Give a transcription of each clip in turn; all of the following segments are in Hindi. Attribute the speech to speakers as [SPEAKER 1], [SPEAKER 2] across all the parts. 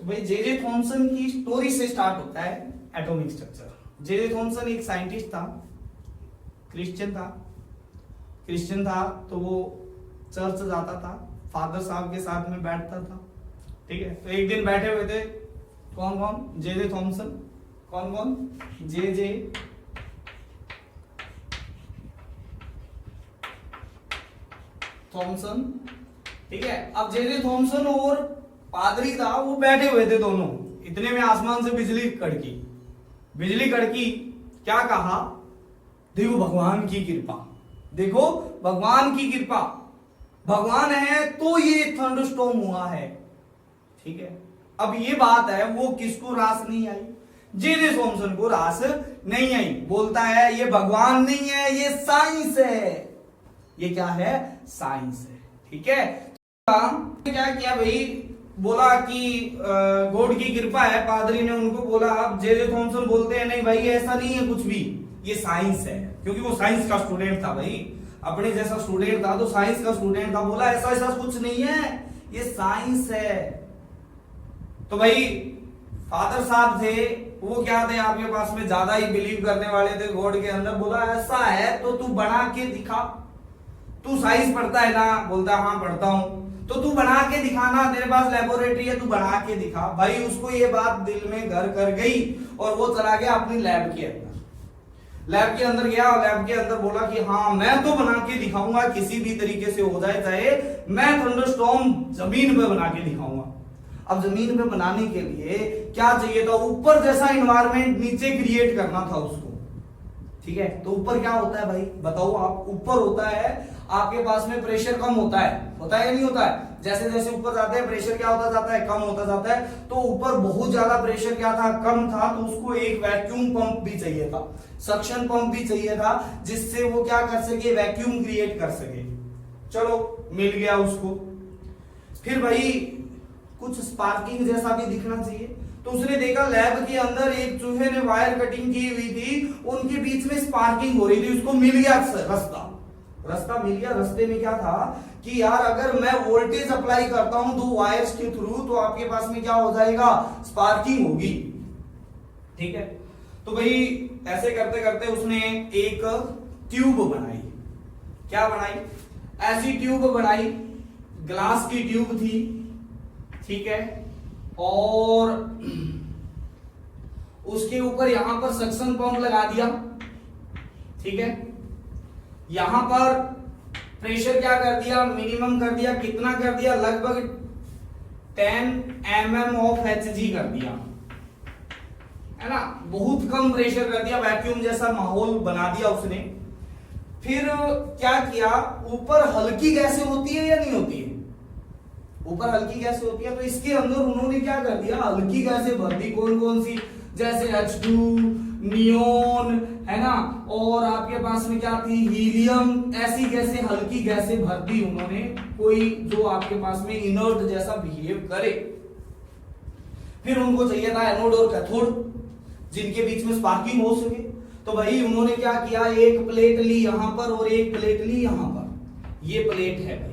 [SPEAKER 1] तो भाई जे जे थॉमसन की स्टोरी से स्टार्ट होता है एटॉमिक स्ट्रक्चर। जे जे थॉमसन एक साइंटिस्ट था, क्रिश्चियन था तो वो चर्च जाता था, फादर साहब के साथ में बैठता था। ठीक है, तो एक दिन बैठे हुए थे कौन कौन, जे जे थॉमसन, कौन कौन, जे जे थॉमसन। ठीक है, अब जे जे थॉमसन और पादरी था वो बैठे हुए थे दोनों, इतने में आसमान से बिजली कड़की। क्या कहा, देखो भगवान की कृपा, देखो भगवान की कृपा, भगवान है तो ये थंडरस्टॉर्म हुआ है। ठीक है, अब ये बात है वो किसको रास नहीं आई, जे जे थॉमसन को रास नहीं आई। बोलता है ये भगवान नहीं है, ये साइंस है। ये क्या है, साइंस है। ठीक है, क्या किया भाई, बोला कि गॉड की कृपा है। पादरी ने उनको बोला, अब जे जे थॉमसन बोलते हैं नहीं भाई ऐसा नहीं है कुछ भी, ये साइंस है, क्योंकि वो साइंस का स्टूडेंट था भाई, अपने जैसा स्टूडेंट था तो साइंस का स्टूडेंट था। बोला ऐसा ऐसा कुछ नहीं है, ये साइंस है। तो भाई फादर साहब थे वो क्या थे, आपके पास में ज्यादा ही बिलीव करने वाले थे गॉड के अंदर। बोला ऐसा है तो तू बना के दिखा, तू साइंस पढ़ता है ना, बोलता हाँ पढ़ता हूं, तो तू बना के दिखाना, तेरे पास लेबोरेटरी है, तू बना के दिखा। भाई उसको ये बात दिल में घर कर गई और वो चला गया अपनी लैब के अंदर गया और लैब के अंदर बोला कि हाँ मैं तो बना के दिखाऊंगा, किसी भी तरीके से हो जाए, चाहे मैं थंडरस्टॉर्म जमीन पे बना के दिखाऊंगा। अब जमीन पे बनाने के लिए क्या चाहिए था, ऊपर जैसा इन्वायरमेंट नीचे क्रिएट करना था उसको। ठीक है, तो ऊपर क्या होता है भाई बताओ आप, ऊपर होता है आपके पास में प्रेशर कम होता है या नहीं होता है। जैसे जैसे ऊपर जाते हैं प्रेशर क्या होता जाता है, कम होता जाता है। तो ऊपर बहुत ज्यादा प्रेशर क्या था, कम था, तो उसको एक वैक्यूम पंप भी चाहिए था, सक्शन पंप भी चाहिए था, जिससे वो क्या कर सके, वैक्यूम क्रिएट कर सके। चलो मिल गया उसको। फिर भाई कुछ स्पार्किंग जैसा भी दिखना चाहिए, तो उसने देखा लैब के अंदर एक चूहे ने वायर कटिंग की हुई थी, उनके बीच में स्पार्किंग हो रही थी। उसको मिल गया रास्ता मिल गया। रास्ते में क्या था कि यार अगर मैं वोल्टेज अप्लाई करता हूं दो वायर्स के थ्रू, तो आपके पास में क्या हो जाएगा, स्पार्किंग होगी। ठीक है, तो भाई ऐसे करते करते उसने एक ट्यूब बनाई। क्या बनाई, ऐसी ट्यूब बनाई, ग्लास की ट्यूब थी। ठीक है, और उसके ऊपर यहां पर सक्शन पंप लगा दिया। ठीक है, यहां पर प्रेशर क्या कर दिया, मिनिमम कर दिया, कितना कर दिया, लगभग 10 mm ऑफ Hg कर दिया, है ना, बहुत कम प्रेशर कर दिया, वैक्यूम जैसा माहौल बना दिया उसने। फिर क्या किया, ऊपर हल्की गैसें होती है या नहीं होती है, ऊपर हल्की गैसें होती है, तो इसके अंदर उन्होंने क्या कर दिया, हल्की गैसें भर दी। कौन कौन सी, जैसे H2, नियोन, है ना, और आपके पास में क्या थी, हीलियम, ऐसी गैसें, हल्की गैसें भर दी उन्होंने, कोई जो आपके पास में इनर्ट जैसा बिहेव करे। फिर उनको चाहिए था एनोड और कैथोड, जिनके बीच में स्पार्किंग हो सके। तो भाई उन्होंने क्या किया, एक प्लेट ली यहां पर और एक प्लेट ली यहां पर। ये प्लेट है भाई,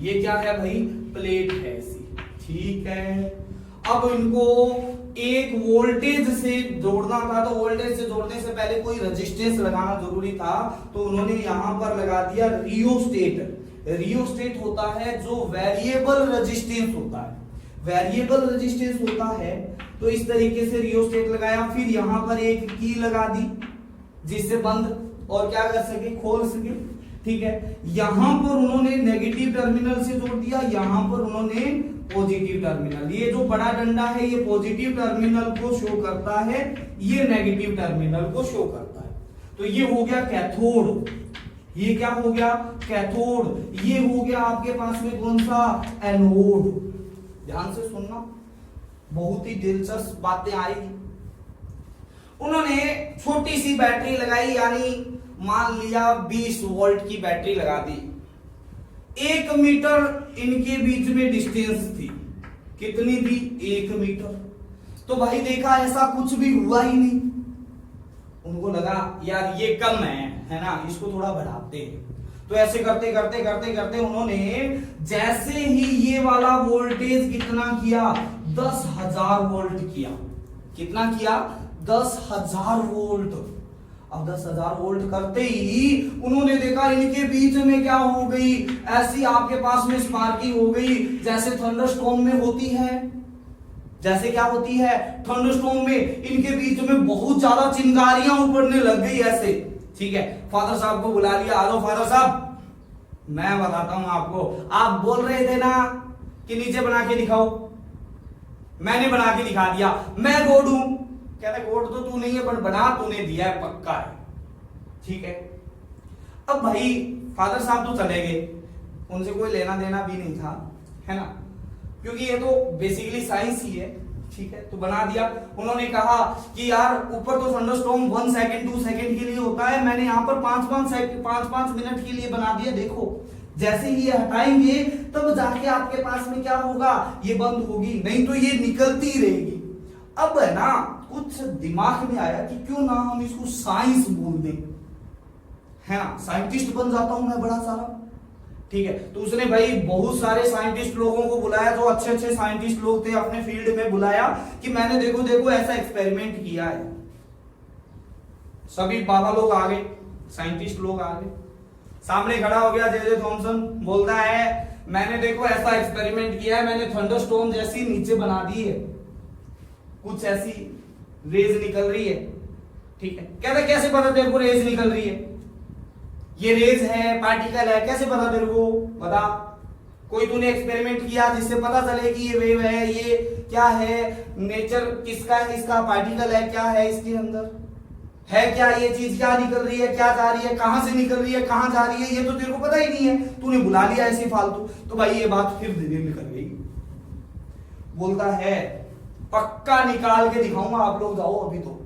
[SPEAKER 1] ये क्या है भाई, प्लेट है ऐसी। ठीक है, अब इनको एक वोल्टेज से जोड़ना था, तो वोल्टेज से जोड़ने से पहले कोई रेजिस्टेंस लगाना जरूरी था, तो उन्होंने यहां पर लगा दिया रियोस्टेट। रियोस्टेट होता है जो वेरिएबल रेजिस्टेंस होता है, वेरिएबल रेजिस्टेंस होता है, तो इस तरीके से रियोस्टेट लगाया। फिर यहां पर एक की लगा दी, जिससे बंद और क्या कर सके, खोल सके। ठीक है, यहां पर उन्होंने नेगेटिव टर्मिनल से जोड़ दिया, यहां पर उन्होंने पॉजिटिव टर्मिनल। ये जो बड़ा डंडा है ये पॉजिटिव टर्मिनल को शो करता है, ये नेगेटिव टर्मिनल को शो करता है। तो ये हो गया कैथोड, ये क्या हो गया, कैथोड। ये हो गया आपके पास में कौन सा, एनोड। ध्यान से सुनना, बहुत ही दिलचस्प बातें आएगी। उन्होंने छोटी सी बैटरी लगाई, यानी मान लिया 20 वोल्ट की बैटरी लगा दी। 1 मीटर इनके बीच में डिस्टेंस थी, कितनी थी, 1 मीटर। तो भाई देखा ऐसा कुछ भी हुआ ही नहीं। उनको लगा यार ये कम है ना, इसको थोड़ा बढ़ाते हैं। तो ऐसे करते करते करते करते उन्होंने जैसे ही ये वाला वोल्टेज कितना किया, 10,000 वोल्ट किया। कितना किया? 10,000 वोल्ट। अब 10,000 वोल्ट करते ही उन्होंने देखा इनके बीच में क्या हो गई, ऐसी आपके पास में स्पार्किंग हो गई जैसे थंडरस्टॉर्म में होती है। जैसे क्या होती है? थंडरस्टॉर्म में इनके बीच में बहुत ज्यादा चिंगारियां उड़ने लग गई ऐसे। ठीक है, फादर साहब को बुला लिया। हेलो फादर साहब, मैं बताता हूं आपको, आप बोल रहे थे ना कि नीचे बना के दिखाओ, मैंने बना के दिखा दिया। मैं गोड हूं। कहते गोड तो तू नहीं है, पर बना तूने दिया है, पक्का है। ठीक है, अब भाई फादर साहब तो चले गए, उनसे कोई लेना देना भी नहीं था, है ना, क्योंकि ये तो बेसिकली साइंस ही है। ठीक है, तो बना दिया। उन्होंने कहा कि यार ऊपर तो थंडरस्टॉर्म 1 सेकंड 2 सेकंड के लिए होता है, मैंने यहाँ पर 5-5 मिनट के लिए बना दिया। देखो जैसे ही ये हटाएंगे तब जाके आपके पास में क्या होगा, ये बंद होगी, नहीं तो ये निकलती रहेगी। अब है ना कुछ दिमाग में आया कि क्यों ना हम इसको साइंस बोल दें, है ना, साइंटिस्ट बन जाता हूं मैं बड़ा सारा। ठीक है, तो उसने भाई बहुत सारे साइंटिस्ट लोगों को बुलाया, जो अच्छे अच्छे साइंटिस्ट लोग थे अपने फील्ड में, बुलाया कि मैंने देखो ऐसा एक्सपेरिमेंट किया है। सभी बाबा लोग आ गए, साइंटिस्ट लोग आ गए, सामने खड़ा हो गया जे थॉमसन, बोलता है मैंने देखो ऐसा एक्सपेरिमेंट किया है, मैंने थंडरस्टॉर्म जैसी नीचे बना दी है, कुछ ऐसी रेज निकल रही है। ठीक है, कहता कैसे पता तेरे को रेज निकल रही है, ये रेज है, पार्टिकल है, कैसे पता तेरे को, बता। कोई तूने एक्सपेरिमेंट किया जिससे पता चले कि ये वेव है, ये क्या है, नेचर किसका है, इसका पार्टिकल है, क्या है इसके अंदर है, क्या ये चीज क्या निकल रही है, क्या जा रही है, कहां से निकल रही है, कहां जा रही है, ये तो तेरे को पता ही नहीं है, तूने बुला लिया ऐसे फालतू। तो भाई ये बात फिर धीरे निकल गई। बोलता है पक्का निकाल के दिखाऊंगा, आप लोग जाओ अभी तो।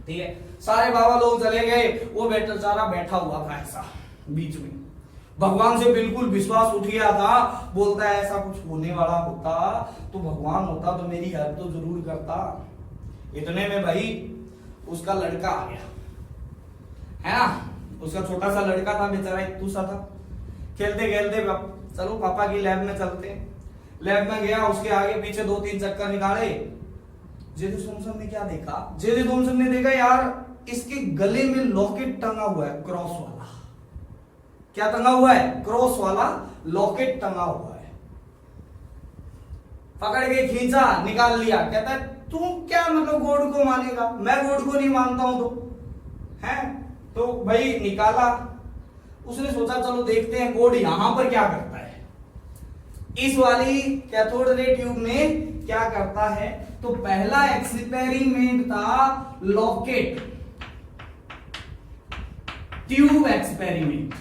[SPEAKER 1] ठीक है, सारे बाबा लोग चले गए, वो बेचारा बैठा हुआ था ऐसा बीच में, भगवान से बिल्कुल विश्वास उठ गया था। बोलता है ऐसा कुछ होने वाला होता तो भगवान होता तो मेरी हेल्प तो जरूर करता। इतने में भाई उसका लड़का आ गया, है ना, उसका छोटा सा लड़का था बेचारा, इतू सा था। खेलते खेलते चलो पापा की लैब में चलते हैं। लैब में गया, उसके आगे पीछे 2-3 चक्कर निकाले। जे थॉमसन ने क्या देखा, जे थॉमसन ने देखा यार इसके गले में लॉकेट टंगा हुआ है, क्रॉस वाला। क्या टंगा हुआ है? क्रॉस वाला लॉकेट टंगा हुआ है। पकड़ के खींचा, निकाल लिया। कहता है तू क्या मतलब गॉड को मानेगा, मैं गॉड को नहीं मानता हूं तो, है। तो भाई निकाला, उसने सोचा चलो देखते हैं गॉड यहां पर क्या करता है। इस वाली कैथोड रे ट्यूब में क्या करता है, तो पहला एक्सपेरिमेंट था लॉकेट ट्यूब एक्सपेरिमेंट।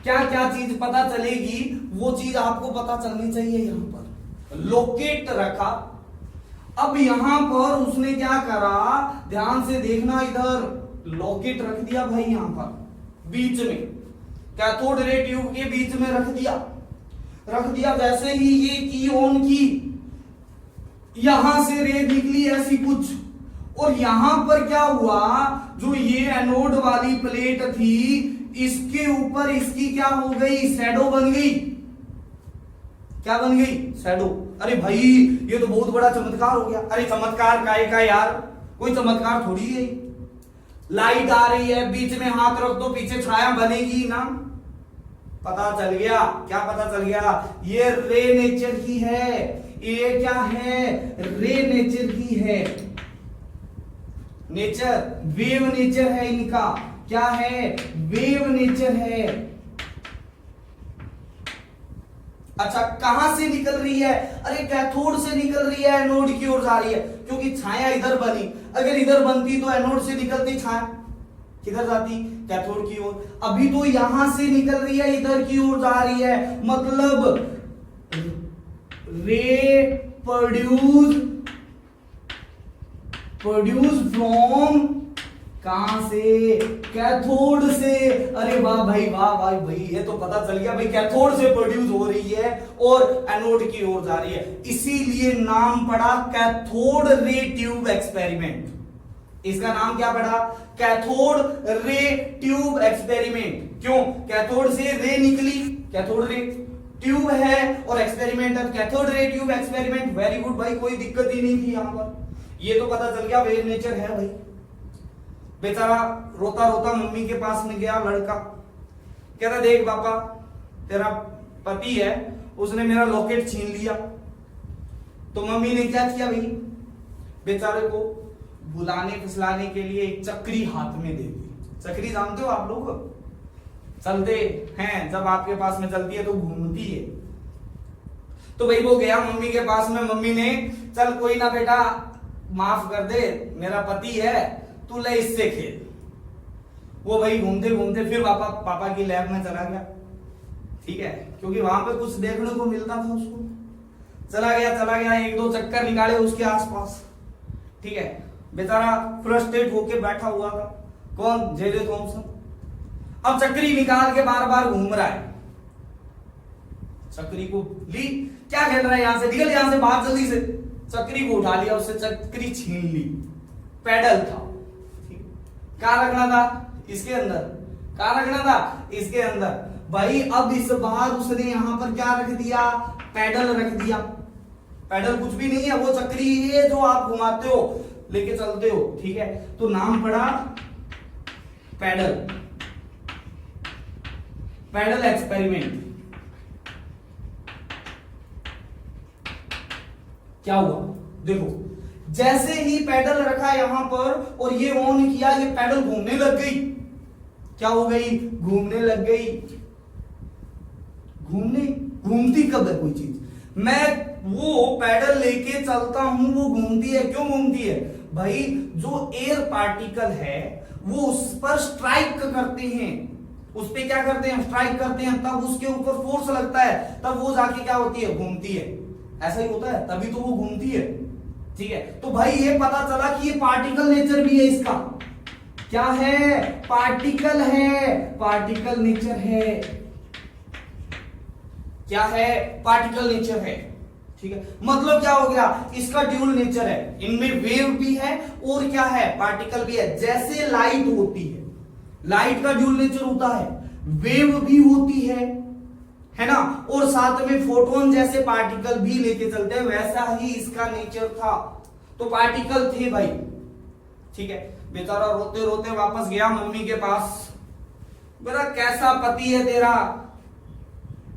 [SPEAKER 1] क्या क्या चीज पता चलेगी, वो चीज आपको पता चलनी चाहिए। यहां पर लॉकेट रखा। अब यहां पर उसने क्या करा, ध्यान से देखना, इधर लॉकेट रख दिया भाई, यहां पर बीच में कैथोड रे ट्यूब के बीच में रख दिया। जैसे ही ये की ऑन की, यहां से रे निकली ऐसी कुछ, और यहां पर क्या हुआ, जो ये एनोड वाली प्लेट थी इसके ऊपर इसकी क्या हो गई, शैडो बन गई। क्या बन गई? शैडो। अरे भाई ये तो बहुत बड़ा चमत्कार हो गया। अरे चमत्कार काहे का यार, कोई चमत्कार थोड़ी है। लाइट आ रही है, बीच में हाथ रख दो पीछे छाया बनेगी ना। पता चल गया, क्या पता चल गया, ये रे नेचर की है। ये क्या है? रे नेचर की है। नेचर वेव नेचर है इनका। क्या है? वेव नेचर है। अच्छा कहां से निकल रही है? अरे कैथोड से निकल रही है, एनोड की ओर जा रही है, क्योंकि छाया इधर बनी। अगर इधर बनती तो एनोड से निकलती छाया किधर जाती? कैथोड की ओर। अभी तो यहां से निकल रही है, इधर की ओर जा रही है, मतलब रे प्रोड्यूस फ्रॉम कहां से? कैथोड से। अरे वाह भाई, वाह भाई, ये तो पता चल गया भाई, कैथोड से प्रोड्यूस हो रही है और एनोड की ओर जा रही है, इसीलिए नाम पड़ा कैथोड रे ट्यूब एक्सपेरिमेंट। इसका नाम क्या पड़ा? Cathode ray tube experiment. क्यों? कैथोड से रे निकली, कैथोड रे ट्यूब है और experiment cathode ray tube experiment. Very good भाई, कोई दिक्कत ही नहीं थी यहां पर। ये तो पता चल गया वेव नेचर है भाई। बेचारा रोता रोता मम्मी के पास में गया लड़का, कहता देख पापा, तेरा पति है, उसने मेरा लॉकेट छीन लिया। तो मम्मी ने क्या किया भाई? बेचारे को बुलाने फुसलाने के लिए एक चक्री हाथ में दे दी। चक्री जानते हो आप लोग? चलते हैं, जब आपके पास में चलती है तो घूमती है। तो भाई वो गया मम्मी के पास में, मम्मी ने चल कोई ना बेटा माफ कर दे, मेरा पति है, तू ले इससे खेल। वो भाई घूमते घूमते फिर पापा की लैब में चला गया, ठीक है, क्योंकि वहां पे कुछ देखने को मिलता था उसको। चला गया, एक दो चक्कर निकाले उसके आसपास, ठीक है। बेचारा फ्रस्ट्रेट होके बैठा हुआ था। कौन? J Thomson. अब चक्री निकाल के बार बार घूम रहा है। चक्री को ली, क्या खेल रहा है, यहां से निकल, यहां से बाहर जल्दी से। चक्री को उठा लिया, उससे चक्री छीन ली। पैडल था, कहां रखना था? इसके अंदर। कहां रखना था? इसके अंदर। भाई अब इस बार उसने यहां पर क्या रख दिया? पैडल रख दिया। पैडल कुछ भी नहीं है, वो चक्री है जो आप घुमाते हो, लेके चलते हो, ठीक है। तो नाम पड़ा पैडल, पैडल एक्सपेरिमेंट। क्या हुआ? देखो, जैसे ही पैडल रखा यहां पर और ये ऑन किया, ये पैडल घूमने लग गई। क्या हो गई? घूमने लग गई। घूमती कब है कोई चीज? मैं वो पैडल लेके चलता हूं, वो घूमती है। क्यों घूमती है? भाई जो एयर पार्टिकल है वो उस पर स्ट्राइक करते हैं, उस पे क्या करते हैं? स्ट्राइक करते हैं, तब उसके ऊपर फोर्स लगता है, तब वो जाके क्या होती है? घूमती है। ऐसा ही होता है, तभी तो वो घूमती है, ठीक है। तो भाई ये पता चला कि ये पार्टिकल नेचर भी है इसका। क्या है? पार्टिकल है, पार्टिकल नेचर है। क्या है? पार्टिकल नेचर है, ठीक है। मतलब क्या हो गया? इसका ड्यूल नेचर है, इनमें वेव भी है और क्या है? पार्टिकल भी है। जैसे लाइट होती है, लाइट का ड्यूल नेचर होता है, वेव भी होती है ना, और साथ में फोटोन जैसे पार्टिकल भी लेके चलते हैं, वैसा ही इसका नेचर था। तो पार्टिकल थे भाई, ठीक है। बेचारा रोते रोते वापस गया मम्मी के पास। बेटा कैसा पति है तेरा,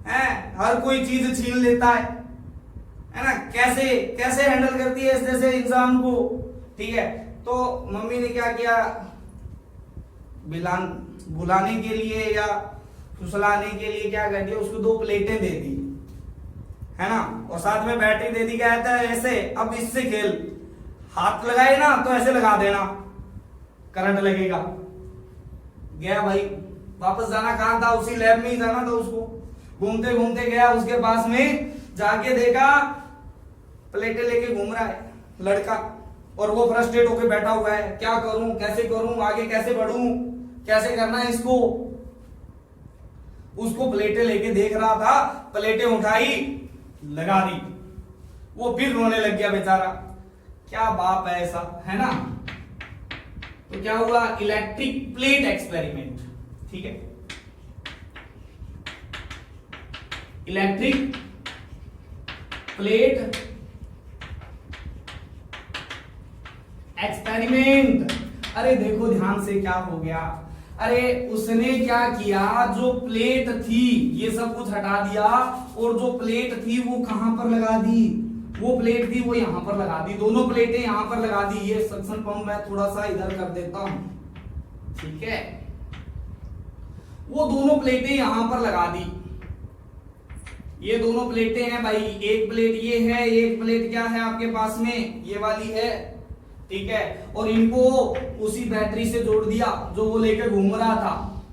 [SPEAKER 1] है, हर कोई चीज छीन लेता है ना, कैसे कैसे हैंडल करती है इस जैसे इंसान को, ठीक है। तो मम्मी ने क्या किया? बुलाने के लिए या फुसलाने के लिए क्या कर दिया? उसको 2 प्लेटें दे दी, है ना, और साथ में बैटरी दे दी। कहता है ऐसे अब इससे खेल, हाथ लगाए ना तो ऐसे लगा देना, करंट लगेगा। गया भाई, वापस जाना कहां था? उसी लैब में ही जाना था उसको। घूमते घूमते गया उसके पास में, जाके देखा प्लेटें लेके घूम रहा है लड़का, और वो फ्रस्ट्रेट होके बैठा हुआ है। क्या करूं, कैसे करूं, आगे कैसे बढ़ूं, कैसे करना है इसको? उसको प्लेटें लेके देख रहा था, प्लेटें उठाई, लगा दी। वो फिर रोने लग गया बेचारा। क्या बाप है ऐसा, है ना। तो क्या हुआ? इलेक्ट्रिक प्लेट एक्सपेरिमेंट, ठीक है। Electric plate experiment. अरे देखो ध्यान से क्या हो गया। अरे उसने क्या किया? जो प्लेट थी ये सब कुछ हटा दिया, और जो प्लेट थी वो कहां पर लगा दी? वो प्लेट थी वो यहां पर लगा दी। दोनों प्लेटें यहां पर लगा दी। ये सक्शन पंप मैं थोड़ा सा इधर कर देता हूं, ठीक है। वो दोनों प्लेटें यहां पर लगा दी। ये दोनों प्लेटें हैं भाई, एक प्लेट ये है, एक प्लेट क्या है आपके पास में? ये वाली है, ठीक है। और इनको उसी बैटरी से जोड़ दिया जो वो लेकर घूम रहा था,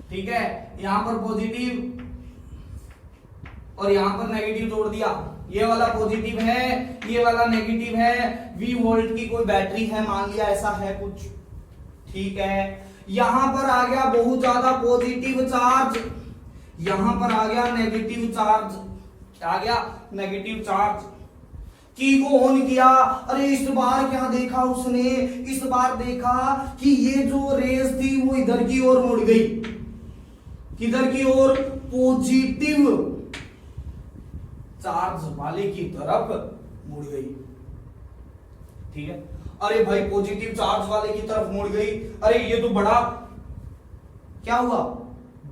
[SPEAKER 1] ठीक है। यहां पर पॉजिटिव और यहां पर नेगेटिव जोड़ दिया। ये वाला पॉजिटिव है, ये वाला नेगेटिव है। V वोल्ट की कोई बैटरी है मान लिया, ऐसा है कुछ, ठीक है। यहां पर आ गया बहुत ज्यादा पॉजिटिव चार्ज, यहां पर आ गया नेगेटिव चार्ज, आ गया नेगेटिव चार्ज। की को ऑन किया। अरे इस बार क्या देखा उसने, इस बार देखा कि ये जो रेस थी वो इधर की ओर मुड़ गई, किधर की ओर, पॉजिटिव चार्ज वाले की तरफ मुड़ गई। ठीक है, अरे भाई पॉजिटिव चार्ज वाले की तरफ मुड़ गई, अरे ये तो बड़ा क्या हुआ,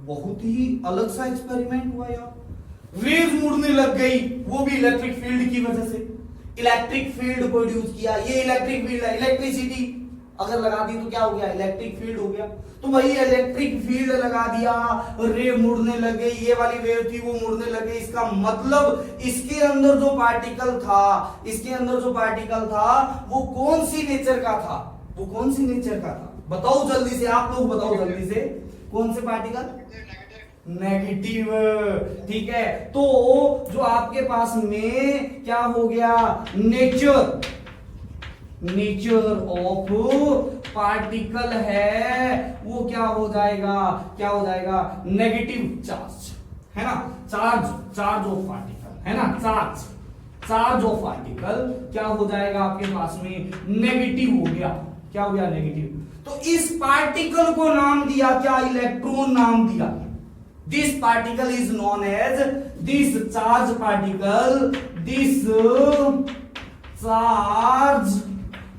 [SPEAKER 1] बहुत ही अलग सा एक्सपेरिमेंट हुआ यार। रेज मुड़ने लग गई, वो भी इलेक्ट्रिक फील्ड की वजह से। इलेक्ट्रिक फील्ड प्रोड्यूस किया, ये इलेक्ट्रिक फील्ड है, इलेक्ट्रिसिटी अगर लगा दी तो क्या हो गया, इलेक्ट्रिक फील्ड हो गया। तो वही इलेक्ट्रिक फील्ड लगा दिया, रे मुड़ने लग गई, ये वाली वेव थी वो मुड़ने लग गई। इसका मतलब इसके अंदर जो पार्टिकल था, इसके अंदर जो पार्टिकल था वो कौन सी नेचर का था, वो कौन सी नेचर का था, बताओ जल्दी से, आप लोग बताओ जल्दी से, कौन से पार्टिकल, नेगेटिव। ठीक है, तो जो आपके पास में क्या हो गया, नेचर, नेचर ऑफ पार्टिकल है वो क्या हो जाएगा, क्या हो जाएगा, नेगेटिव चार्ज, है ना, चार्ज, चार्ज ऑफ पार्टिकल, है ना, चार्ज, चार्ज ऑफ पार्टिकल क्या हो जाएगा आपके पास में, नेगेटिव हो गया। क्या हो गया, नेगेटिव। तो इस पार्टिकल को नाम दिया क्या, इलेक्ट्रॉन नाम दिया। This particle is known as, this charge particle, this charge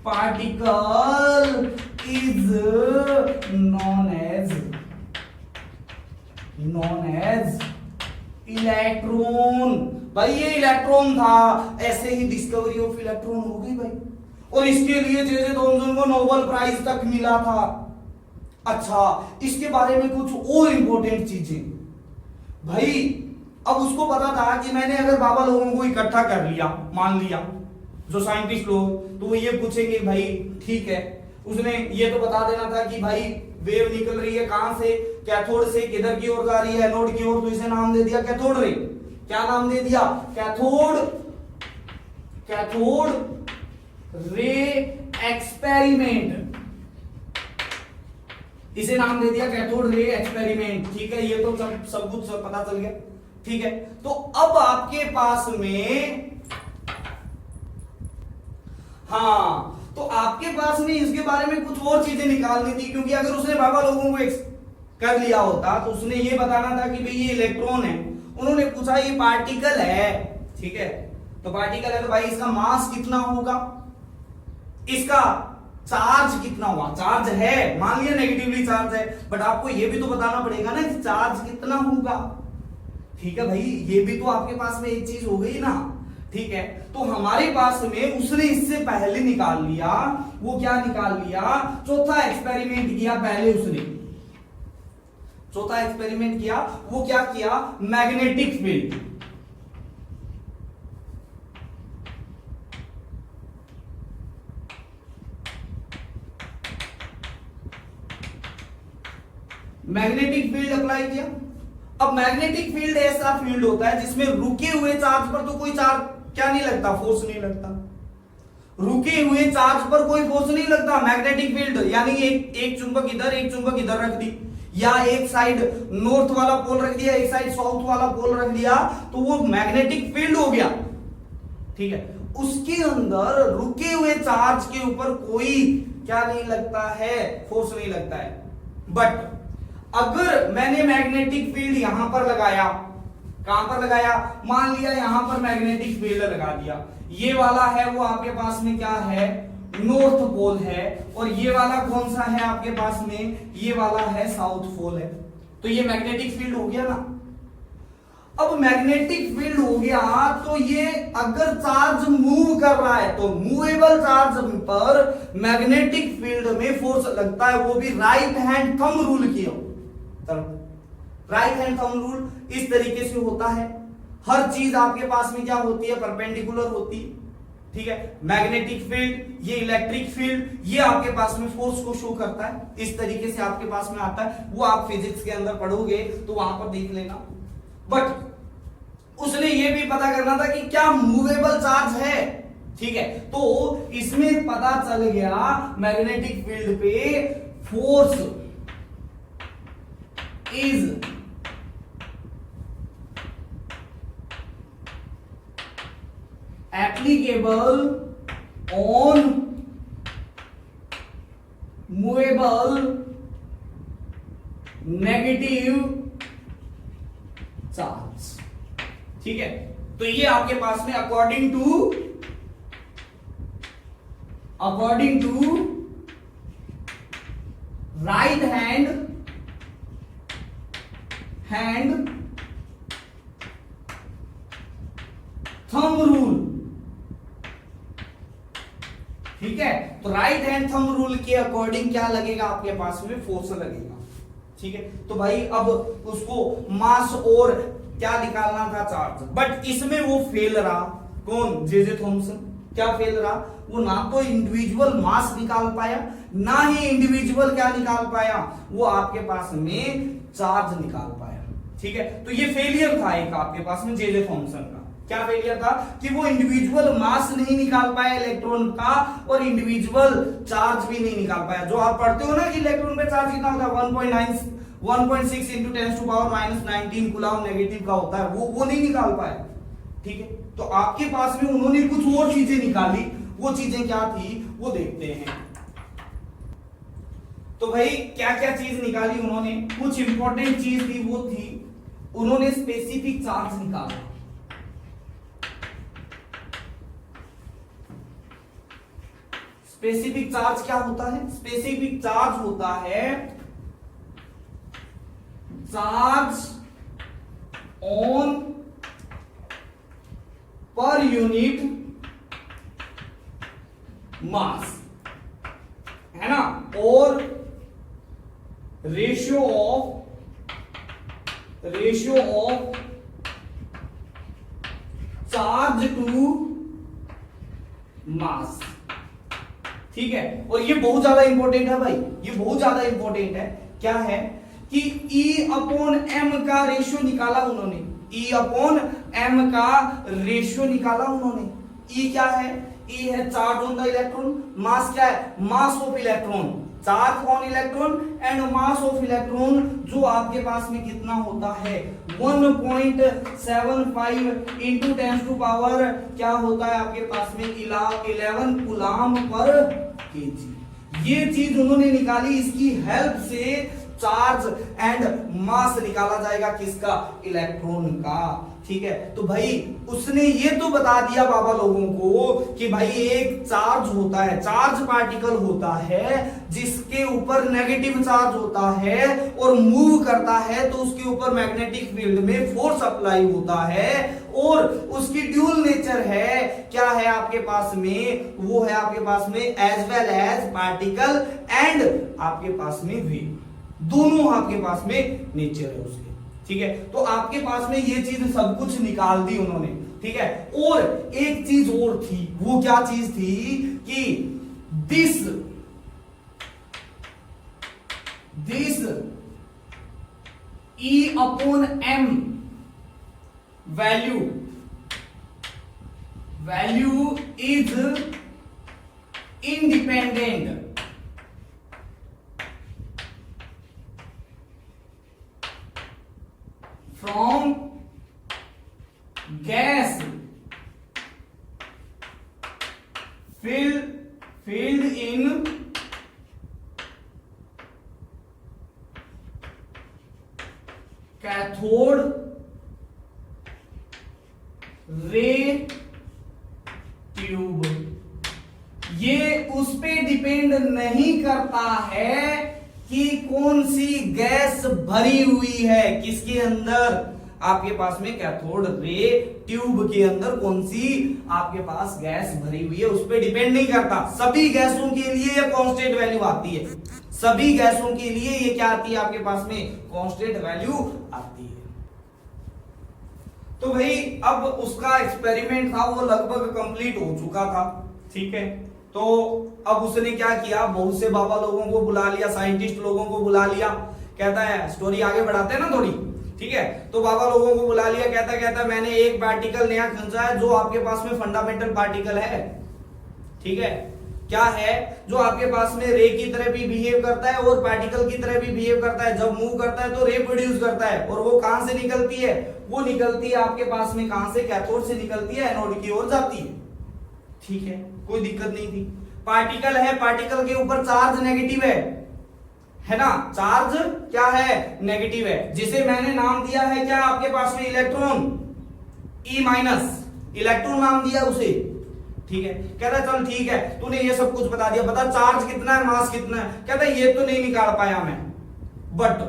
[SPEAKER 1] particle is known as electron. भाई ये इलेक्ट्रॉन था, ऐसे ही डिस्कवरी ऑफ इलेक्ट्रॉन हो गई भाई, और इसके लिए जे थॉमसन को नोबेल प्राइज तक मिला था। अच्छा, इसके बारे में कुछ और इंपॉर्टेंट चीजें भाई, अब उसको पता था कि मैंने अगर बाबा लोगों को इकट्ठा कर लिया, मान लिया जो साइंटिस्ट लोग, तो वो ये पूछेंगे भाई ठीक है, उसने ये तो बता देना था कि भाई वेव निकल रही है कहां से, कैथोड से, किधर की ओर जा रही है, एनोड की ओर, तो इसे नाम दे दिया कैथोड रे। क्या नाम दे दिया, कैथोड, कैथोड रे एक्सपेरिमेंट, इसे नाम दे दिया कैथोड रे एक्सपेरिमेंट। ठीक है, ये तो सब कुछ पता चल गया। ठीक है, तो अब आपके पास में, हाँ, तो आपके पास में इसके बारे में कुछ और चीजें निकालनी थी, क्योंकि अगर उसने बाबा लोगों को कर लिया होता तो उसने ये बताना था कि भाई ये इलेक्ट्रॉन है, उन्होंने पूछा ये पार्टिकल है। ठीक है, तो पार्टिकल है तो भाई इसका मास कितना होगा, इसका चार्ज कितना हुआ, चार्ज है, मान लिया नेगेटिवली चार्ज है, बट आपको ये भी तो बताना पड़ेगा ना कि चार्ज कितना होगा। ठीक है भाई, ये भी तो आपके पास में एक चीज हो गई ना। ठीक है, तो हमारे पास में उसने इससे पहले निकाल लिया, वो क्या निकाल लिया, चौथा एक्सपेरिमेंट किया पहले उसने, चौथा एक्सपेरिमेंट किया, वो क्या किया, magnetic field. Magnetic field apply किया। अब मैग्नेटिक फील्ड ऐसा फील्ड होता है जिसमें रुके हुए चार्ज पर तो कोई चार्ज क्या नहीं लगता, फोर्स नहीं लगता, रुके हुए चार्ज पर कोई फोर्स नहीं लगता। मैग्नेटिक फील्ड यानी एक चुंबक इधर, एक चुंबक इधर रख दी, या एक साइड नॉर्थ वाला पोल रख दिया, एक साइड साउथ वाला पोल रख दिया, तो वो मैग्नेटिक फील्ड हो गया। ठीक है, उसके अंदर रुके हुए चार्ज के ऊपर कोई क्या नहीं लगता है, फोर्स नहीं लगता है। बट अगर मैंने मैग्नेटिक फील्ड यहां पर लगाया, कहां पर लगाया, मान लिया यहां पर मैग्नेटिक फील्ड लगा दिया, ये वाला है वो आपके पास में क्या है, नॉर्थ पोल है, और ये वाला कौन सा है आपके पास में, ये वाला है साउथ पोल है, तो ये मैग्नेटिक फील्ड हो गया ना। अब मैग्नेटिक फील्ड हो गया तो ये अगर चार्ज मूव कर रहा है तो मूवेबल चार्ज पर मैग्नेटिक फील्ड में फोर्स लगता है, वो भी राइट हैंड थंब रूल की, राइट हैंड थंब रूल इस तरीके से होता है। हर चीज आपके पास में क्या होती है, परपेंडिकुलर होती है। ठीक है, मैग्नेटिक फील्ड, ये इलेक्ट्रिक फील्ड, ये आपके पास में फोर्स को शो करता है, इस तरीके से आपके पास में आता है। वो आप फिजिक्स के अंदर पढ़ोगे तो वहां पर देख लेना। बट उसने ये भी पता करना था कि क्या मूवेबल चार्ज है। ठीक है, तो इसमें पता चल गया मैग्नेटिक फील्ड पे force is applicable on movable negative charge। ठीक है, तो ये आपके पास में according to right hand thumb rule. ठीक है, तो राइट हैंड थंब रूल के अकॉर्डिंग क्या लगेगा आपके पास में, फोर्स लगेगा। ठीक है, तो भाई अब उसको मास और क्या निकालना था, चार्ज, बट इसमें वो फेल रहा। कौन, जे थॉमसन, क्या फेल रहा, वो ना तो इंडिविजुअल मास निकाल पाया, ना ही इंडिविजुअल क्या निकाल पाया, वो आपके पास में चार्ज निकाल पाया। ठीक है, तो ये फेलियर था एक आपके पास में जे थॉमसन का। क्या फेलियर था कि वो इंडिविजुअल मास नहीं निकाल पाया इलेक्ट्रॉन का, और इंडिविजुअल चार्ज भी नहीं निकाल पाया। जो आप पढ़ते हो ना कि इलेक्ट्रॉन पे चार्ज कितना होता है, 1.6 इंटू 10⁻⁻19 कूलम नेगेटिव का होता है, वो नहीं निकाल पाया। ठीक है, तो आपके पास में उन्होंने कुछ और चीजें निकाली, वो चीजें क्या थी वो देखते हैं। तो भाई क्या क्या चीज निकाली उन्होंने, कुछ इंपॉर्टेंट चीज थी, वो थी उन्होंने स्पेसिफिक चार्ज निकाला। स्पेसिफिक चार्ज क्या होता है, स्पेसिफिक चार्ज होता है charge on per unit mass, है ना, और ratio of charge to mass. ठीक है, और ये बहुत ज्यादा इंपॉर्टेंट है भाई, ये बहुत ज्यादा इंपॉर्टेंट है। क्या है कि E अपॉन एम का रेशियो निकाला उन्होंने, E अपॉन एम का रेशियो निकाला उन्होंने। E क्या है, E है चार्ज ऑन द इलेक्ट्रॉन, मास क्या है, mass of electron, charge on electron and mass of electron, जो आपके पास में कितना होता है 1.75 इंटू 10 टू पावर क्या होता है आपके पास में 11 कूलम पर केजी। ये चीज उन्होंने निकाली, इसकी हेल्प से चार्ज एंड मास निकाला जाएगा, किसका, इलेक्ट्रॉन का। ठीक है, तो भाई उसने ये तो बता दिया बाबा लोगों को कि भाई एक चार्ज होता है, चार्ज पार्टिकल होता है जिसके ऊपर नेगेटिव चार्ज होता है और मूव करता है, तो उसके ऊपर मैग्नेटिक फील्ड में फोर्स अप्लाई होता है, और उसकी ड्यूल नेचर है, क्या है आपके पास में, वो है आपके पास में as well as particle and आपके पास में वेव, दोनों आपके पास में नेचर है उसके। ठीक है, तो आपके पास में ये चीज सब कुछ निकाल दी उन्होंने। ठीक है, और एक चीज और थी, वो क्या चीज थी कि this E upon M value is independent from gas filled in cathode ray tube. ये उस पे डिपेंड नहीं करता है कि कौन सी गैस भरी हुई है, किसके अंदर, आपके पास में कैथोड रे ट्यूब के अंदर कौन सी आपके पास गैस भरी हुई है, उस पर डिपेंड नहीं करता। सभी गैसों के लिए ये कांस्टेंट वैल्यू आती है, सभी गैसों के लिए ये क्या आती है आपके पास में, कांस्टेंट वैल्यू आती है। तो भाई अब उसका एक्सपेरिमेंट था वो लगभग कंप्लीट हो चुका था। ठीक है, तो अब उसने क्या किया, बहुत से बाबा लोगों को बुला लिया, साइंटिस्ट लोगों को बुला लिया, कहता है स्टोरी आगे बढ़ाते हैं ना थोड़ी। ठीक है, तो बाबा लोगों को बुला लिया, कहता मैंने एक पार्टिकल नया खींचा है जो आपके पास में फंडामेंटल पार्टिकल है। ठीक है, क्या है, जो आपके पास में रे की तरह भी बिहेव करता है और पार्टिकल की तरह भी बिहेव करता है। जब मूव करता है तो रे प्रोड्यूस करता है, और वो कहां से निकलती है, वो निकलती है आपके पास में कहां से, कैथोड से निकलती है, एनोड की ओर जाती है। ठीक है, कोई दिक्कत नहीं थी। पार्टिकल है, पार्टिकल के ऊपर चार्ज नेगेटिव है ना, चार्ज क्या है, नेगेटिव है, जिसे मैंने नाम दिया है क्या आपके पास में, इलेक्ट्रॉन, ई माइनस, इलेक्ट्रॉन नाम दिया उसे। ठीक है, कहता चल ठीक है, तूने ये सब कुछ बता दिया, बता चार्ज कितना है, मास कितना है। कहता ये तो नहीं निकाल पाया मैं, बट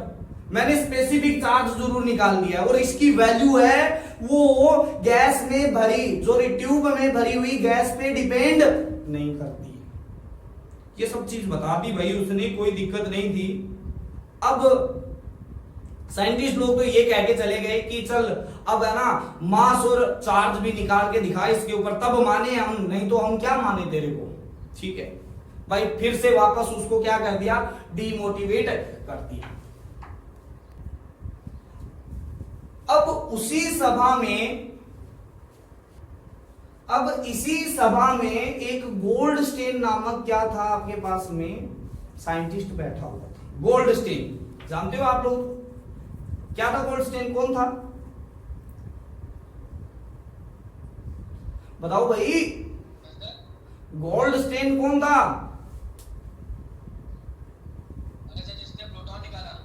[SPEAKER 1] मैंने स्पेसिफिक चार्ज जरूर निकाल दिया, और इसकी वैल्यू है वो गैस में भरी, जो ट्यूब में भरी हुई गैस पे डिपेंड नहीं करती। ये सब चीज बता दी भाई उसने, कोई दिक्कत नहीं थी। अब साइंटिस्ट लोग तो ये कह के चले गए कि चल अब है ना मास और चार्ज भी निकाल के दिखा इसके ऊपर, तब माने हम, नहीं तो हम क्या माने तेरे को। ठीक है भाई, फिर से वापस उसको क्या कर दिया, डीमोटिवेट कर दिया। अब इसी सभा में एक गोल्डस्टेन नामक क्या था आपके पास में, साइंटिस्ट बैठा हुआ था। गोल्डस्टेन जानते हो आप लोग, क्या था गोल्डस्टेन, कौन था, बताओ भाई, गोल्डस्टेन कौन था,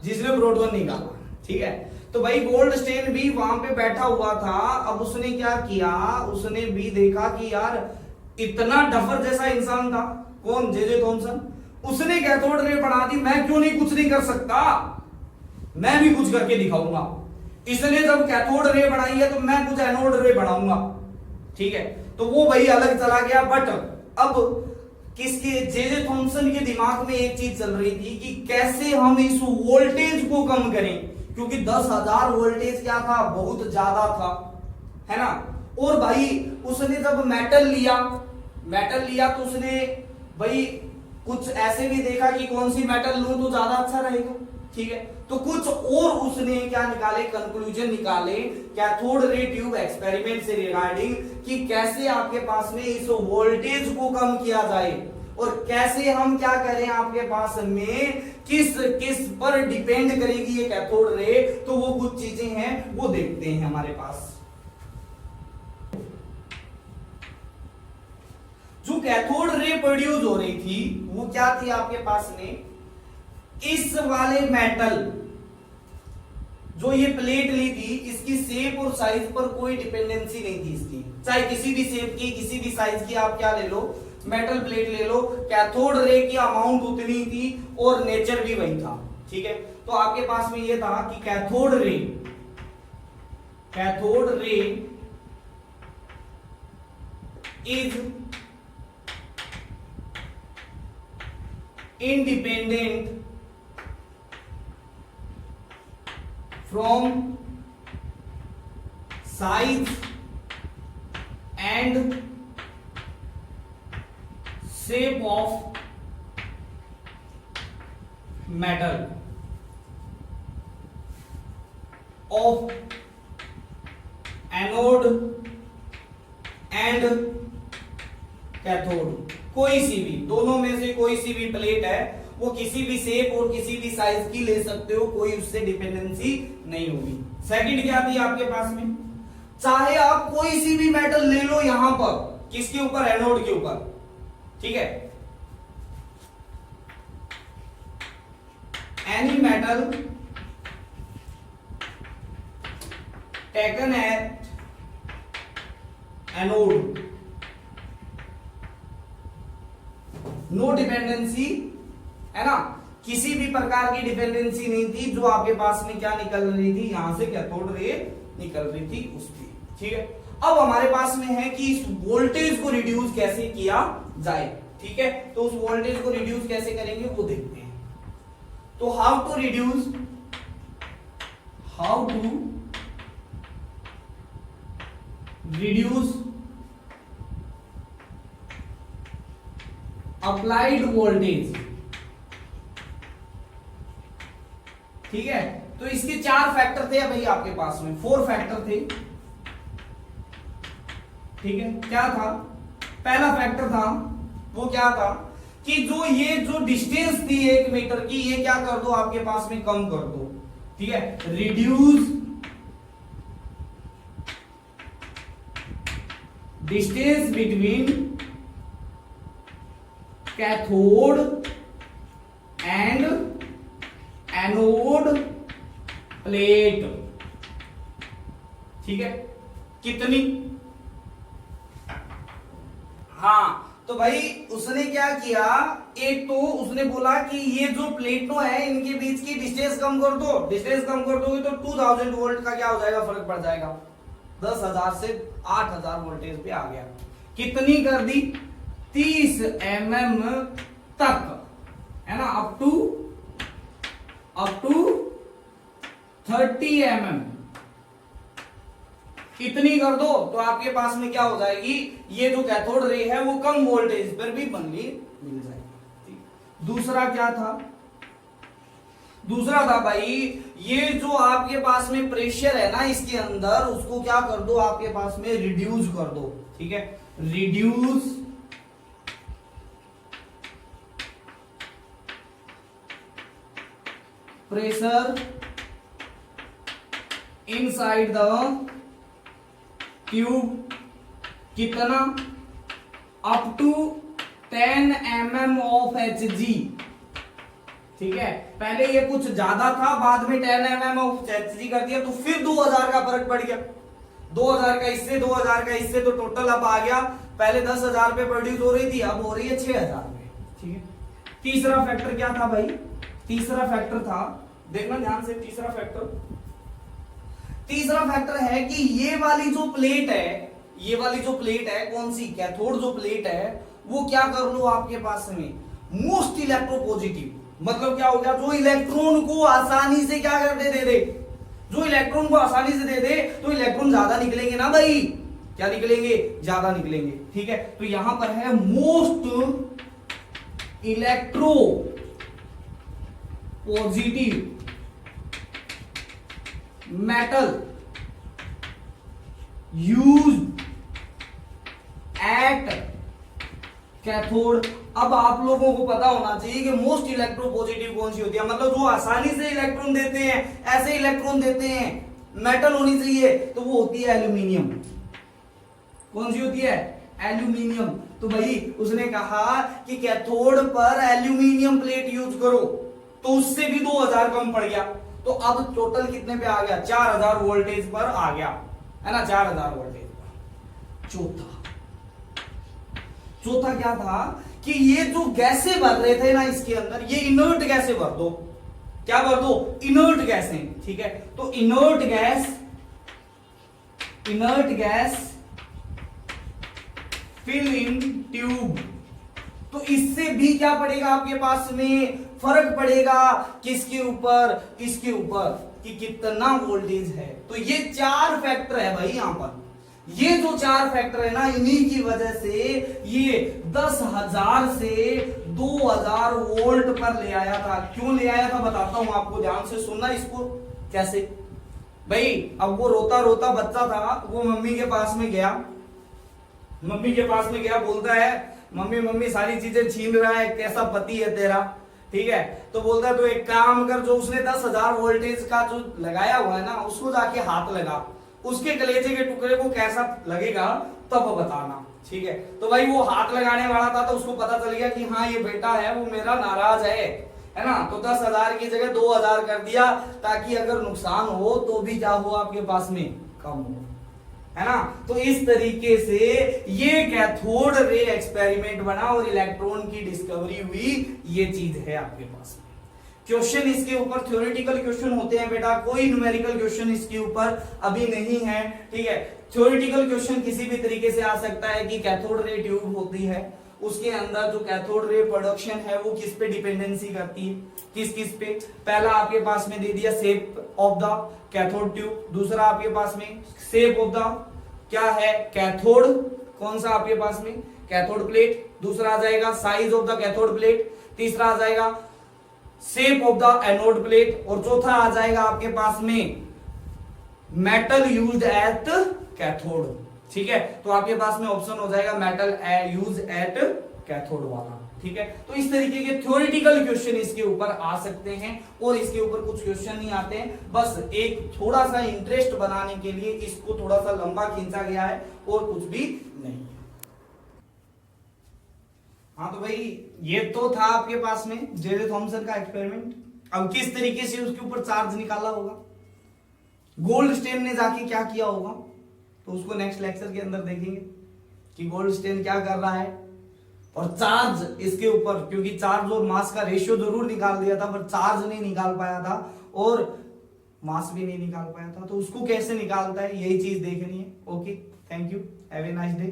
[SPEAKER 1] जिसने प्रोटॉन निकाला। ठीक है, तो भाई गोल्डस्टेन भी वहां पे बैठा हुआ था। अब उसने क्या किया, उसने भी देखा कि यार इतना डफर जैसा इंसान था, कौन, जे थॉमसन, उसने कैथोड रे बना दी, मैं क्यों नहीं, कुछ नहीं कर सकता, मैं भी कुछ करके दिखाऊंगा। इसने जब कैथोड रे बनाई है तो मैं कुछ एनोड रे बनाऊंगा। ठीक है, तो वो भाई अलग चला गया। बट अब किसके, जे थॉमसन के दिमाग में एक चीज चल रही थी कि कैसे हम इस वोल्टेज को कम करें, क्योंकि 10,000 वोल्टेज क्या था, बहुत ज्यादा था, है ना। और भाई उसने जब मेटल लिया तो उसने भाई कुछ ऐसे भी देखा कि कौन सी मेटल लूं तो ज्यादा अच्छा रहेगा। ठीक है, तो कुछ और उसने क्या निकाले, कंक्लूजन निकाले कैथोड रे ट्यूब एक्सपेरिमेंट से रिगार्डिंग, कि कैसे आपके पास में इस वोल्टेज को कम किया जाए, और कैसे हम क्या करें, आपके पास में किस पर डिपेंड करेगी ये कैथोड रे। तो वो कुछ चीजें हैं वो देखते हैं हमारे पास। जो कैथोड रे प्रोड्यूस हो रही थी वो क्या थी आपके पास में, इस वाले मेटल, जो ये प्लेट ली थी, इसकी शेप और साइज पर कोई डिपेंडेंसी नहीं थी इसकी, चाहे किसी भी शेप की, किसी भी साइज की आप क्या ले लो, मेटल प्लेट ले लो, कैथोड रे की अमाउंट उतनी थी और नेचर भी वही था। ठीक है, तो आपके पास में ये था कि cathode ray is independent from size and shape of metal of anode and cathode. कोई सी भी, दोनों में से कोई सी भी प्लेट है, वो किसी भी शेप और किसी भी साइज की ले सकते हो, कोई उससे डिपेंडेंसी नहीं होगी। सेकंड क्या थी आपके पास में, चाहे आप कोई सी भी मेटल ले लो यहां पर, किसके ऊपर, एनोड के ऊपर। ठीक है, any metal taken at anode, no dependency, है ना, किसी भी प्रकार की डिपेंडेंसी नहीं थी। जो आपके पास में क्या निकल रही थी, यहां से कैथोड रे निकल रही थी उसकी। ठीक है, अब हमारे पास में है कि इस वोल्टेज को रिड्यूस कैसे किया जाए। ठीक है, तो उस वोल्टेज को रिड्यूस कैसे करेंगे वो देखते हैं। तो how to reduce applied voltage. ठीक है, तो इसके 4 फैक्टर थे भाई आपके पास में, 4 फैक्टर थे। ठीक है, क्या था, पहला फैक्टर था वो क्या था कि जो डिस्टेंस थी 1 मीटर की, ये क्या कर दो आपके पास में, कम कर दो। ठीक है, reduce distance between cathode and anode plate. ठीक है, कितनी? हाँ, तो भाई उसने क्या किया, एक तो उसने बोला कि ये जो प्लेटों है इनके बीच की डिस्टेंस कम कर दो। डिस्टेंस कम कर दोगे तो 2000 वोल्ट का क्या हो जाएगा, फर्क पड़ जाएगा। 10,000 से 8,000 वोल्टेज पे आ गया। कितनी कर दी? 30 mm तक, है ना, अप टू 30 mm इतनी कर दो तो आपके पास में क्या हो जाएगी, ये जो कैथोड रे है वो कम वोल्टेज पर भी बनली मिल जाएगी। दूसरा क्या था? दूसरा था भाई, ये जो आपके पास में प्रेशर है ना इसके अंदर, उसको क्या कर दो, आपके पास में रिड्यूस कर दो। ठीक है, reduce pressure inside the tube. कितना? Up to 10 mm of Hg। ठीक है, पहले ये कुछ ज्यादा था, बाद में 10 mm ऑफ Hg कर दिया, तो फिर 2000 का फर्क पड़ गया। 2000 का इससे, 2000 का इससे, तो टोटल अब आ गया। पहले 10,000 पे प्रोड्यूस हो रही थी, अब हो रही है 6,000 पे। ठीक है, तीसरा फैक्टर क्या था भाई? तीसरा फैक्टर था, देखना ध्यान से, तीसरा फैक्टर है कि ये वाली जो प्लेट है, ये वाली जो प्लेट है, कौन सी? कैथोड जो प्लेट है, वो क्या कर लो आपके पास में, मोस्ट इलेक्ट्रोपॉजिटिव। मतलब क्या हो गया, जो इलेक्ट्रॉन को आसानी से क्या कर दे, जो इलेक्ट्रॉन को आसानी से दे दे, तो इलेक्ट्रॉन ज्यादा निकलेंगे ना भाई, क्या निकलेंगे? ज्यादा निकलेंगे। ठीक है, तो यहां पर है most electro positive metal use at cathode. अब आप लोगों को पता होना चाहिए कि मोस्ट इलेक्ट्रोपॉजिटिव कौन सी होती है, मतलब जो आसानी से इलेक्ट्रॉन देते हैं, ऐसे इलेक्ट्रॉन देते हैं, मेटल होनी चाहिए, तो वो होती है एल्यूमिनियम। कौन सी होती है? एल्यूमिनियम। तो भाई उसने कहा कि कैथोड पर एल्यूमिनियम प्लेट यूज करो, तो उससे भी 2000 कम पड़ गया। तो अब टोटल कितने पे आ गया? 4000 वोल्टेज पर आ गया, है ना, 4000 वोल्टेज पर। चौथा क्या था कि ये जो गैसें भर रहे थे ना इसके अंदर, ये इनर्ट गैसें भर दो। क्या भर दो? इनर्ट गैसें। ठीक है, तो inert gas fill in tube. तो इससे भी क्या पड़ेगा आपके पास में, फर्क पड़ेगा किसके ऊपर? इसके ऊपर, कि कितना वोल्टेज है। तो ये 4 फैक्टर है भाई यहां पर। ये जो 4 फैक्टर है ना, इन्हीं की वजह से ये 10,000 से 2000 वोल्ट पर ले आया था। क्यों ले आया था बताता हूं आपको, ध्यान से सुनना इसको। कैसे भाई? अब वो रोता रोता बच्चा था, वो मम्मी के पास में गया, बोलता है मम्मी सारी चीजें छीन रहा है, कैसा पति है तेरा। ठीक है, तो बोलता है तो एक काम कर, जो उसने 10,000 वोल्टेज का जो लगाया हुआ है ना, उसको जाके हाथ लगा, उसके कलेजे के टुकड़े को कैसा लगेगा तब बताना। ठीक है, तो भाई वो हाथ लगाने वाला था, तो उसको पता चल गया कि हाँ ये बेटा है वो मेरा नाराज है ना। तो 10,000 की जगह 2,000 कर दिया, ताकि अगर नुकसान हो तो भी क्या हो आपके पास में, कम हो, है ना। तो इस तरीके से ये कैथोड रे एक्सपेरिमेंट बना और इलेक्ट्रॉन की डिस्कवरी हुई। ये चीज है आपके पास में। क्वेश्चन इसके ऊपर थ्योरेटिकल क्वेश्चन होते हैं बेटा, कोई न्यूमेरिकल क्वेश्चन इसके ऊपर अभी नहीं है। ठीक है, थ्योरेटिकल क्वेश्चन किसी भी तरीके से आ सकता है कि कैथोड रे ट्यूब होती है, उसके अंदर जो कैथोड रे प्रोडक्शन है वो किस पे डिपेंडेंसी करती है, किस पे। पहला आपके पास में दे दिया shape of the cathode tube, दूसरा आपके पास में शेप ऑफ द क्या है, कैथोड, कौन सा आपके पास में, कैथोड प्लेट, दूसरा आ जाएगा size of the cathode plate, तीसरा आ जाएगा shape of the anode plate, और चौथा आ जाएगा आपके पास में मेटल यूज्ड एट कैथोड। ठीक है, तो आपके पास में ऑप्शन हो जाएगा मेटल यूज एट कैथोड वाला। ठीक है, तो इस तरीके के थ्योरेटिकल क्वेश्चन इसके ऊपर आ सकते हैं, और इसके ऊपर कुछ क्वेश्चन नहीं आते हैं, बस एक थोड़ा सा इंटरेस्ट बनाने के लिए इसको थोड़ा सा लंबा खींचा गया है, और कुछ भी नहीं है। हाँ तो भाई ये तो था आपके पास में जे थॉमसन का एक्सपेरिमेंट। अब किस तरीके से उसके ऊपर चार्ज निकाला होगा, गोल्डस्टेन ने जाके क्या किया होगा, तो उसको नेक्स्ट लेक्चर के अंदर देखेंगे कि गोल्डस्टेन क्या कर रहा है। और चार्ज इसके ऊपर, क्योंकि चार्ज और मास का रेशियो जरूर निकाल दिया था पर चार्ज नहीं निकाल पाया था और मास भी नहीं निकाल पाया था, तो उसको कैसे निकालता है यही चीज देखनी है। Okay, thank you, have a nice day.